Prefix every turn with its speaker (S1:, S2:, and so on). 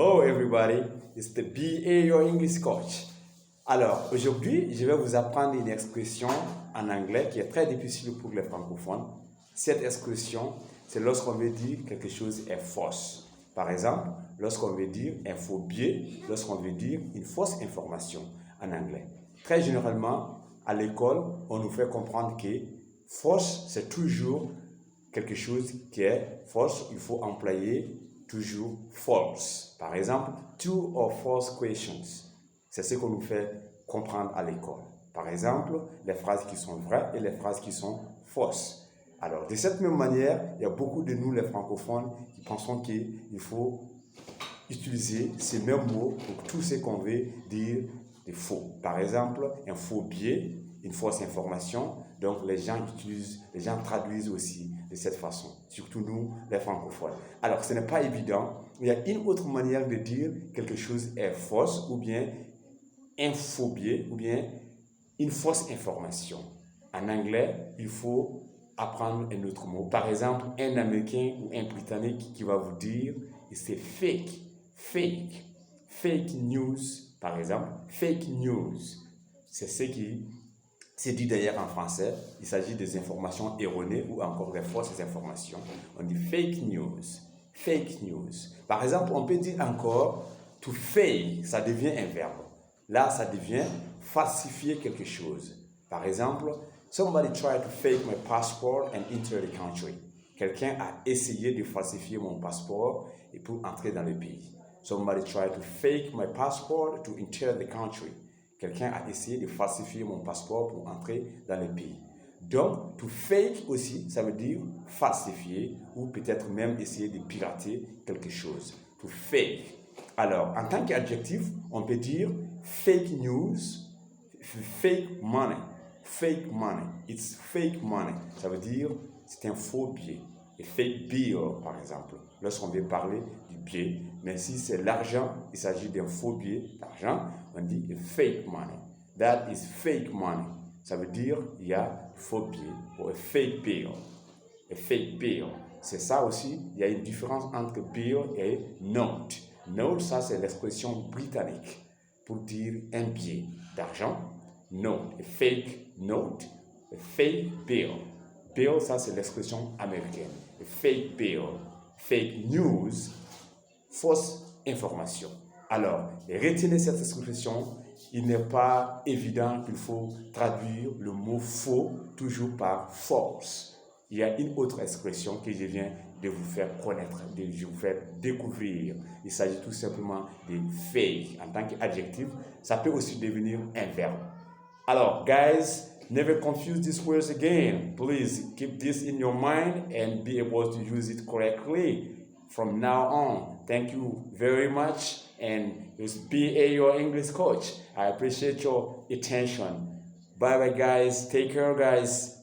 S1: Hello everybody, it's the BA Your English Coach. Alors, aujourd'hui, je vais vous apprendre une expression en anglais qui est très difficile pour les francophones. Cette expression, c'est lorsqu'on veut dire quelque chose est fausse. Par exemple, lorsqu'on veut dire un faux biais, lorsqu'on veut dire une fausse information en anglais. Très généralement, à l'école, on nous fait comprendre que fausse, c'est toujours quelque chose qui est fausse, il faut employer toujours false. Par exemple, true or false questions. C'est ce qu'on nous fait comprendre à l'école. Par exemple, les phrases qui sont vraies et les phrases qui sont fausses. Alors, de cette même manière, il y a beaucoup de nous, les francophones, qui pensons qu'il faut utiliser ces mêmes mots pour tout ce qu'on veut dire de faux. Par exemple, un faux biais, une fausse information. Donc, les gens traduisent aussi de cette façon, surtout nous, les francophones. Alors, ce n'est pas évident. Il y a une autre manière de dire quelque chose est fausse, ou bien un faux biais, ou bien une fausse information. En anglais, il faut apprendre un autre mot. Par exemple, un Américain ou un Britannique qui va vous dire c'est fake news, par exemple. Fake news, c'est ce qui c'est dit d'ailleurs en français, il s'agit des informations erronées ou encore des fausses informations. On dit fake news, fake news. Par exemple, on peut dire encore to fake, ça devient un verbe. Là, ça devient falsifier quelque chose. Par exemple, somebody tried to fake my passport and enter the country. Quelqu'un a essayé de falsifier mon passeport et pour entrer dans le pays. Somebody tried to fake my passport to enter the country. Quelqu'un a essayé de falsifier mon passeport pour entrer dans le pays. Donc, to fake aussi, ça veut dire falsifier ou peut-être même essayer de pirater quelque chose. To fake. Alors, en tant qu'adjectif, on peut dire fake news, fake money. Fake money. It's fake money. Ça veut dire c'est un faux billet. Et fake bill, par exemple, lorsqu'on veut parler du billet. Mais si c'est l'argent, il s'agit d'un faux billet d'argent, on dit fake money. That is fake money. Ça veut dire il y a faux billet ou a fake bill. A fake bill. C'est ça aussi, il y a une différence entre bill et note. Note, ça c'est l'expression britannique pour dire un billet d'argent. Note, a fake note, a fake bill. Bill, ça c'est l'expression américaine. A fake bill, fake news, fausse information. Alors, retenez cette expression, il n'est pas évident qu'il faut traduire le mot faux toujours par false. Il y a une autre expression que je viens de vous faire connaître, de vous faire découvrir. Il s'agit tout simplement de fake. En tant qu'adjectif, ça peut aussi devenir un verbe. Alors, guys, never confuse these words again. Please keep this in your mind and be able to use it correctly from now on. Thank you very much. And it's BA Your English Coach. I appreciate your attention. Bye bye, guys. Take care, guys.